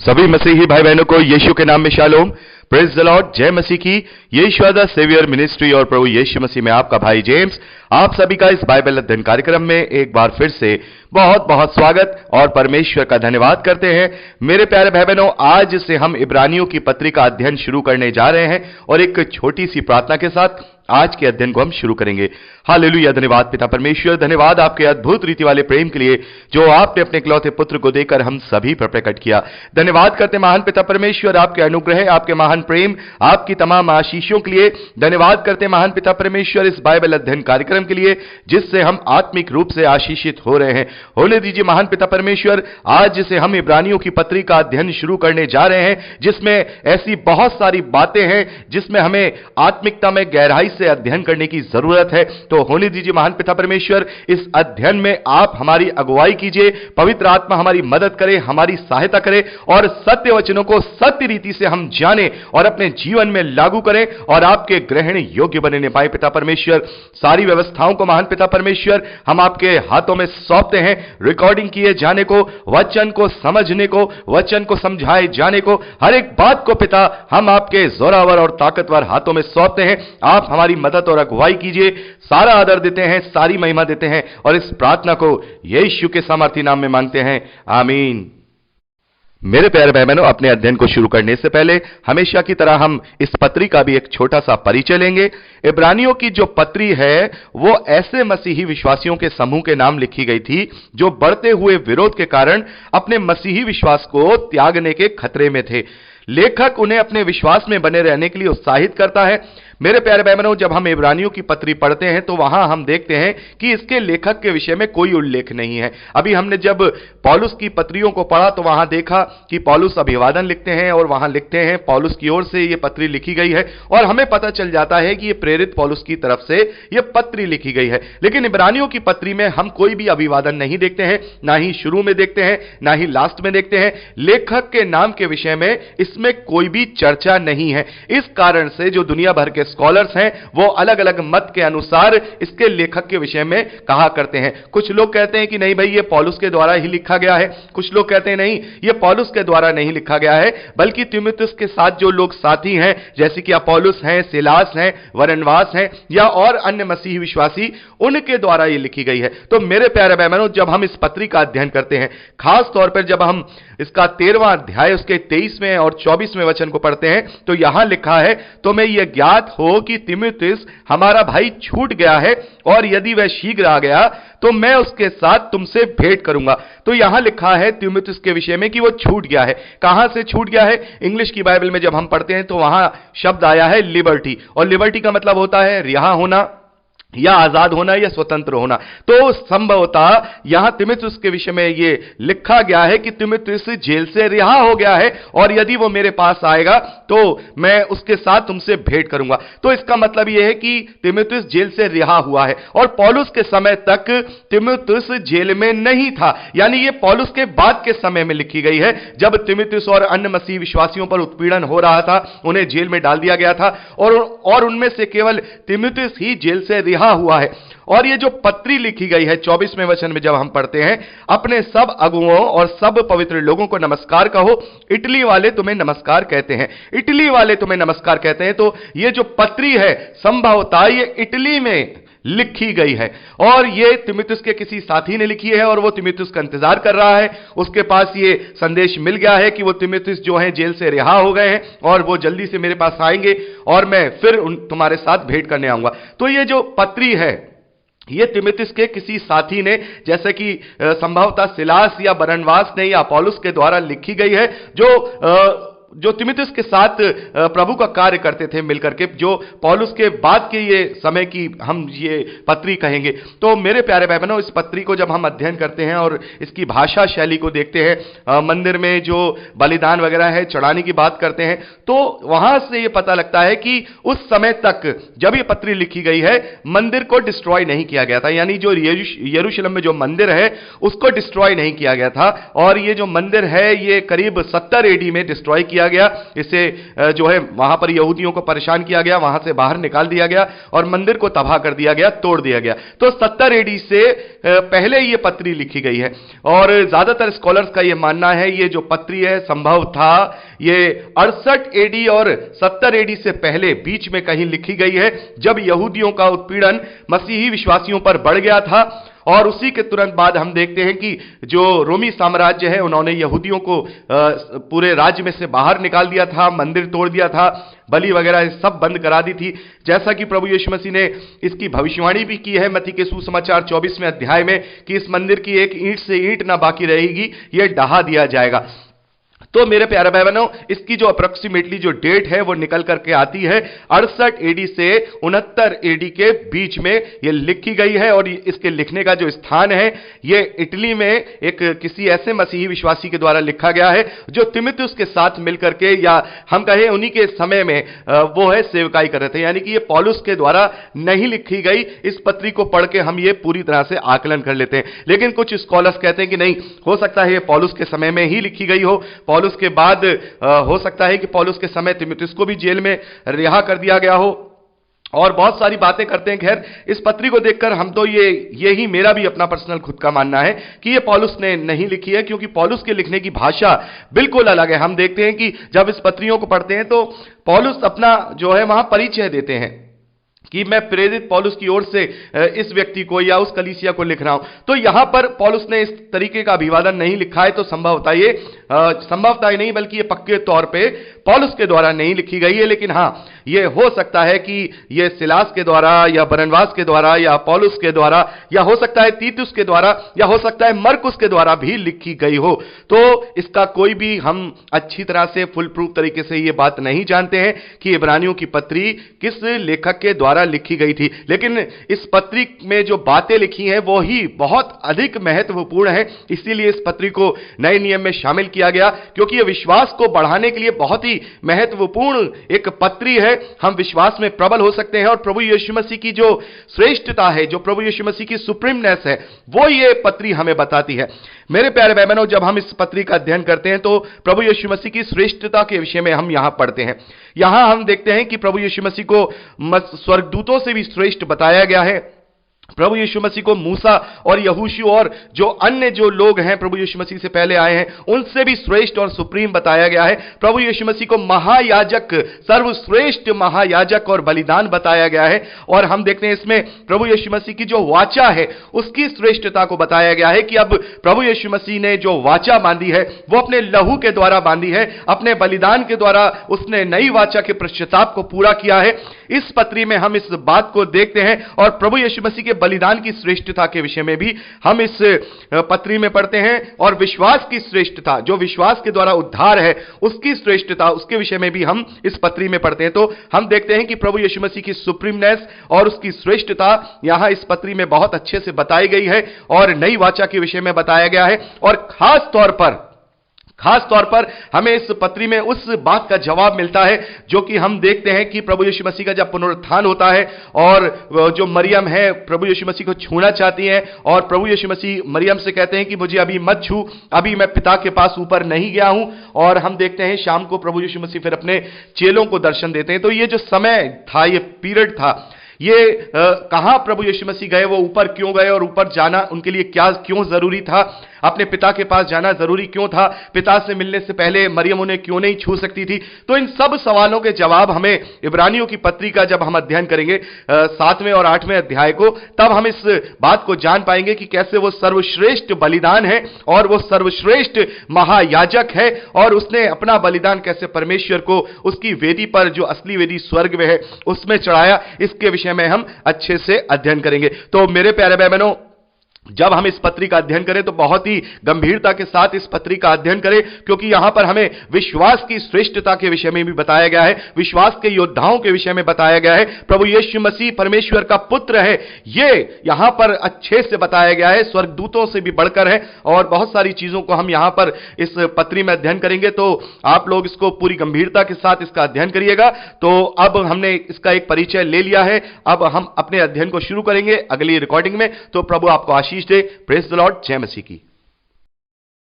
सभी मसीही भाई बहनों को यीशु के नाम में शालोम, प्रेज द लॉर्ड, जय मसीह की। यीशु द सेवियर मिनिस्ट्री और प्रभु यीशु मसीह में आपका भाई जेम्स आप सभी का इस बाइबल अध्ययन कार्यक्रम में एक बार फिर से बहुत बहुत स्वागत और परमेश्वर का धन्यवाद करते हैं। मेरे प्यारे भाई बहनों, आज से हम इब्रानियों की पत्री का अध्ययन शुरू करने जा रहे हैं और एक छोटी सी प्रार्थना के साथ आज के अध्ययन को हम शुरू करेंगे। हालेलुया, धन्यवाद पिता परमेश्वर, धन्यवाद आपके अद्भुत रीति वाले प्रेम के लिए जो आपने अपने इकलौते पुत्र को देकर हम सभी पर प्रकट किया। धन्यवाद करते महान पिता परमेश्वर आपके अनुग्रह, आपके महान प्रेम, आपकी तमाम आशीषों के लिए। धन्यवाद करते महान पिता परमेश्वर इस बाइबल अध्ययन कार्यक्रम के लिए जिससे हम आत्मिक रूप से आशीषित हो रहे हैं। होने दीजिए महान पिता परमेश्वर, आज से हम इब्रानियों की पत्री का अध्ययन शुरू करने जा रहे हैं जिसमें ऐसी बहुत सारी बातें हैं जिसमें हमें आत्मिकता में गहराई से अध्ययन करने की जरूरत है। तो होने दीजिए महान पिता परमेश्वर, इस अध्ययन में आप हमारी अगुवाई कीजिए, पवित्र आत्मा हमारी मदद करे, हमारी सहायता करे और सत्य वचनों को सत्य रीति से हम जाने और अपने जीवन में लागू करें और आपके ग्रहण योग्य बनने पाए। पिता परमेश्वर, सारी व्यवस्थाओं को महान पिता परमेश्वर हम आपके हाथों में सौंपते हैं। रिकॉर्डिंग किए जाने को, वचन को समझने को, वचन को समझाए जाने को, हर एक बात को पिता हम आपके जोरावर और ताकतवर हाथों में सौंपते हैं। आप हमारी मदद और अगुवाई कीजिए। सारा आदर देते हैं, सारी महिमा देते हैं और इस प्रार्थना को यीशु के सामर्थी नाम में मांगते हैं, आमीन। मेरे प्यारे भाई बहनों, अपने अध्ययन को शुरू करने से पहले हमेशा की तरह हम इस पत्री का भी एक छोटा सा परिचय लेंगे। इब्रानियों की जो पत्री है वो ऐसे मसीही विश्वासियों के समूह के नाम लिखी गई थी जो बढ़ते हुए विरोध के कारण अपने मसीही विश्वास को त्यागने के खतरे में थे। लेखक उन्हें अपने विश्वास में बने रहने के लिए उत्साहित करता है। मेरे प्यारे भाई बहनों, जब हम इब्रानियों की पत्री पढ़ते हैं तो वहां हम देखते हैं कि इसके लेखक के विषय में कोई उल्लेख नहीं है। अभी हमने जब पौलुस की पत्रियों को पढ़ा तो वहां देखा कि पौलुस अभिवादन लिखते हैं और वहां लिखते हैं पौलुस की ओर से यह पत्री लिखी गई है और हमें पता चल जाता है कि यह प्रेरित पौलुस की तरफ से यह पत्री लिखी गई है। लेकिन इब्रानियों की पत्री में हम कोई भी अभिवादन नहीं देखते हैं, ना ही शुरू में देखते हैं, ना ही लास्ट में देखते हैं। लेखक के नाम के विषय में इसमें कोई भी चर्चा नहीं है। इस कारण से जो दुनिया भर के स्कॉलर्स हैं वो अलग अलग मत के अनुसार इसके लेखक के विषय में कहा करते हैं। कुछ लोग कहते हैं कि नहीं भाई ये पौलुस के द्वारा ही लिखा गया है, कुछ लोग कहते हैं नहीं ये पौलुस के द्वारा नहीं लिखा गया है बल्कि तीमुथियुस के साथ जो लोग साथी हैं जैसे कि अपोलोस हैं, सिलास हैं, बरनबास हैं या और अन्य मसीही विश्वासी, उनके द्वारा ये लिखी गई है। तो मेरे प्यारे भाई बहनों, जब हम इस पत्री का अध्ययन करते हैं, खास तौर पर जब हम इसका 13वां अध्याय उसके 23वें और 24वें वचन को पढ़ते हैं तो यहां लिखा है, तो मैं यह ज्ञात हो कि तीमुथियुस हमारा भाई छूट गया है और यदि वह शीघ्र आ गया तो मैं उसके साथ तुमसे भेंट करूंगा। तो यहां लिखा है तीमुथियुस के विषय में कि वो छूट गया है। कहां से छूट गया है? इंग्लिश की बाइबल में जब हम पढ़ते हैं तो वहां शब्द आया है लिबर्टी, और लिबर्टी का मतलब होता है रिहा होना या आजाद होना या स्वतंत्र होना। तो संभवतः यहां तीमुथियुस के विषय में यह लिखा गया है कि तीमुथियुस जेल से रिहा हो गया है और यदि वो मेरे पास आएगा तो मैं उसके साथ तुमसे भेंट करूंगा। तो इसका मतलब यह है कि तीमुथियुस जेल से रिहा हुआ है और पौलुस के समय तक तीमुथियुस जेल में नहीं था, यानी यह पौलुस के बाद के समय में लिखी गई है जब तीमुथियुस और अन्य मसीह विश्वासियों पर उत्पीड़न हो रहा था, उन्हें जेल में डाल दिया गया था और उनमें से केवल तीमुथियुस ही जेल से रिहा हुआ है। और ये जो पत्री लिखी गई है 24वें वचन में जब हम पढ़ते हैं, अपने सब अगुओं और सब पवित्र लोगों को नमस्कार कहो, इटली वाले तुम्हें नमस्कार कहते हैं। इटली वाले तुम्हें नमस्कार कहते हैं। तो ये जो पत्री है संभवतः ये इटली में लिखी गई है और ये तीमुथियुस के किसी साथी ने लिखी है और वो तीमुथियुस का इंतजार कर रहा है। उसके पास ये संदेश मिल गया है कि वो तीमुथियुस जो है जेल से रिहा हो गए हैं और वो जल्दी से मेरे पास आएंगे और मैं फिर तुम्हारे साथ भेंट करने आऊंगा। तो ये जो पत्री है ये तीमुथियुस के किसी साथी ने, जैसे कि संभवतः सिलास या बरनबास ने या अपोलोस के द्वारा लिखी गई है, जो तीमुथियुस के साथ प्रभु का कार्य करते थे मिलकर के, जो पौलुस के बाद के ये समय की हम ये पत्री कहेंगे। तो मेरे प्यारे भाई बहनों, इस पत्री को जब हम अध्ययन करते हैं और इसकी भाषा शैली को देखते हैं, मंदिर में जो बलिदान वगैरह है चढ़ाने की बात करते हैं, तो वहां से ये पता लगता है कि उस समय तक जब ये पत्री लिखी गई है मंदिर को डिस्ट्रॉय नहीं किया गया था, यानी जो यरूशलेम में जो मंदिर है उसको डिस्ट्रॉय नहीं किया गया था। और ये जो मंदिर है ये करीब 70 AD में डिस्ट्रॉय किया किया गया, इसे जो है वहां पर यहूदियों को परेशान किया गया, वहां से बाहर निकाल दिया गया और मंदिर को तबाह कर दिया गया, तोड़ दिया गया। तो 70 एडी से पहले ये पत्री लिखी गई है और ज्यादातर स्कॉलर्स का ये मानना है ये जो पत्री है संभव था ये 68 एडी और 70 एडी से पहले बीच में कहीं लिखी गई है, जब यहूदियों का उत्पीड़न मसीही विश्वासियों पर बढ़ गया था। और उसी के तुरंत बाद हम देखते हैं कि जो रोमी साम्राज्य है उन्होंने यहूदियों को पूरे राज्य में से बाहर निकाल दिया था, मंदिर तोड़ दिया था, बलि वगैरह सब बंद करा दी थी, जैसा कि प्रभु यीशु मसीह ने इसकी भविष्यवाणी भी की है मत्ती के सुसमाचार 24वें अध्याय में कि इस मंदिर की एक ईंट से ईंट ना बाकी रहेगी, यह ढहा दिया जाएगा। तो मेरे प्यारे भाई बहनों, इसकी जो अप्रोक्सीमेटली जो डेट है वो निकल करके आती है 68 एडी से 69 एडी के बीच में ये लिखी गई है। और इसके लिखने का जो स्थान है ये इटली में एक किसी ऐसे मसीही विश्वासी के द्वारा लिखा गया है जो तिमुथियुस के साथ मिलकर के, या हम कहें उन्हीं के समय में वो है सेवकाई कर रहे थे, यानी कि ये पौलुस के द्वारा नहीं लिखी गई। इस पत्री को पढ़ के हम ये पूरी तरह से आकलन कर लेते हैं, लेकिन कुछ स्कॉलर्स कहते हैं कि नहीं, हो सकता है ये पौलुस के समय में ही लिखी गई हो, पौलुस के बाद हो सकता है कि पौलुस के समय तिमुथियुस को भी जेल में रिहा कर दिया गया हो, और बहुत सारी बातें करते हैं। खैर, इस पत्री को देखकर हम तो ये ही मेरा भी अपना पर्सनल खुद का मानना है कि ये पौलुस ने नहीं लिखी है, क्योंकि पौलुस के लिखने की भाषा बिल्कुल अलग है। हम देखते हैं कि जब इस पत्रियों को पढ़ते हैं तो पौलुस अपना जो है वहां परिचय देते हैं कि मैं प्रेरित पौलुस की ओर से इस व्यक्ति को या उस कलीसिया को लिख रहा हूं। तो यहां पर पौलुस ने इस तरीके का अभिवादन नहीं लिखा है, तो संभवतः ही नहीं बल्कि ये पक्के तौर पे पौलुस के द्वारा नहीं लिखी गई है। लेकिन हां, ये हो सकता है कि ये सिलास के द्वारा या बरनबास के द्वारा या पौलुस के द्वारा या हो सकता है तीतुस के द्वारा या हो सकता है मरकुस के द्वारा भी लिखी गई हो। तो इसका कोई भी हम अच्छी तरह से फुल प्रूफ तरीके से ये बात नहीं जानते हैं कि इब्रानियों की पत्री किस लेखक के द्वारा लिखी गई थी, लेकिन इस पत्री में जो बातें लिखी हैं वो ही बहुत अधिक महत्वपूर्ण है। इसीलिए इस पत्री को नए नियम में शामिल किया गया, क्योंकि यह विश्वास को बढ़ाने के लिए बहुत ही महत्वपूर्ण एक पत्री है। हम विश्वास में प्रबल हो सकते हैं और प्रभु यीशु मसीह की जो श्रेष्ठता है, जो प्रभु यीशु मसीह की सुप्रीमनेस है, वो ये पत्री हमें बताती है। मेरे प्यारे भाई बहनों, जब हम इस पत्री का अध्ययन करते हैं तो प्रभु यीशु मसीह की श्रेष्ठता के विषय में हम यहां पढ़ते हैं। यहां हम देखते हैं कि प्रभु यीशु मसीह को स्वर्गदूतों से भी श्रेष्ठ बताया गया है। प्रभु यीशु मसीह को मूसा और यहोशू और जो अन्य जो लोग हैं प्रभु यीशु मसीह से पहले आए हैं उनसे भी श्रेष्ठ और सुप्रीम बताया गया है। प्रभु यीशु मसीह को महायाजक, सर्वश्रेष्ठ महायाजक और बलिदान बताया गया है। और हम देखते हैं इसमें प्रभु यीशु मसीह की जो वाचा है उसकी श्रेष्ठता को बताया गया है कि अब प्रभु यीशु मसीह ने जो वाचा बांधी है वो अपने लहू के द्वारा बांधी है, अपने बलिदान के द्वारा उसने नई वाचा के पश्चाताप को पूरा किया है। इस पत्री में हम इस बात को देखते हैं और प्रभु यीशु मसीह के बलिदान की श्रेष्ठता के विषय में भी हम इस पत्री में पढ़ते हैं, और विश्वास की श्रेष्ठता, जो विश्वास के द्वारा उद्धार है उसकी श्रेष्ठता, उसके विषय में भी हम इस पत्री में पढ़ते हैं। तो हम देखते हैं कि प्रभु यीशु मसीह की सुप्रीमनेस और उसकी श्रेष्ठता यहां इस पत्री में बहुत अच्छे से बताई गई है और नई वाचा के विषय में बताया गया है। और खास तौर पर हमें इस पत्री में उस बात का जवाब मिलता है जो कि हम देखते हैं कि प्रभु यीशु मसीह का जब पुनरुत्थान होता है और जो मरियम है प्रभु यीशु मसीह को छूना चाहती हैं और प्रभु यीशु मसीह मरियम से कहते हैं कि मुझे अभी मत छू, अभी मैं पिता के पास ऊपर नहीं गया हूं। और हम देखते हैं शाम को प्रभु यीशु मसीह फिर अपने चेलों को दर्शन देते हैं। तो ये जो समय था, ये पीरियड था, ये कहां प्रभु यीशु मसीह गए, वो ऊपर क्यों गए और ऊपर जाना उनके लिए क्यों जरूरी था, अपने पिता के पास जाना जरूरी क्यों था, पिता से मिलने से पहले मरियम उन्हें क्यों नहीं छू सकती थी। तो इन सब सवालों के जवाब हमें इब्रानियों की पत्री का जब हम अध्ययन करेंगे 7वें और 8वें अध्याय को, तब हम इस बात को जान पाएंगे कि कैसे वो सर्वश्रेष्ठ बलिदान है और वो सर्वश्रेष्ठ महायाजक है और उसने अपना बलिदान कैसे परमेश्वर को उसकी वेदी पर, जो असली वेदी स्वर्ग में है, उसमें चढ़ाया। इसके विषय में हम अच्छे से अध्ययन करेंगे। तो मेरे प्यारे भाई बहनों, जब हम इस पत्री का अध्ययन करें तो बहुत ही गंभीरता के साथ इस पत्री का अध्ययन करें, क्योंकि यहां पर हमें विश्वास की श्रेष्ठता के विषय में भी बताया गया है, विश्वास के योद्धाओं के विषय में बताया गया है। प्रभु यीशु मसीह परमेश्वर का पुत्र है, ये यहां पर अच्छे से बताया गया है, स्वर्गदूतों से भी बढ़कर है। और बहुत सारी चीजों को हम यहां पर इस पत्री में अध्ययन करेंगे, तो आप लोग इसको पूरी गंभीरता के साथ इसका अध्ययन करिएगा। तो अब हमने इसका एक परिचय ले लिया है, अब हम अपने अध्ययन को शुरू करेंगे अगली रिकॉर्डिंग में। तो प्रभु आपको आशीष दे। Praise the lord. जय मसीह की।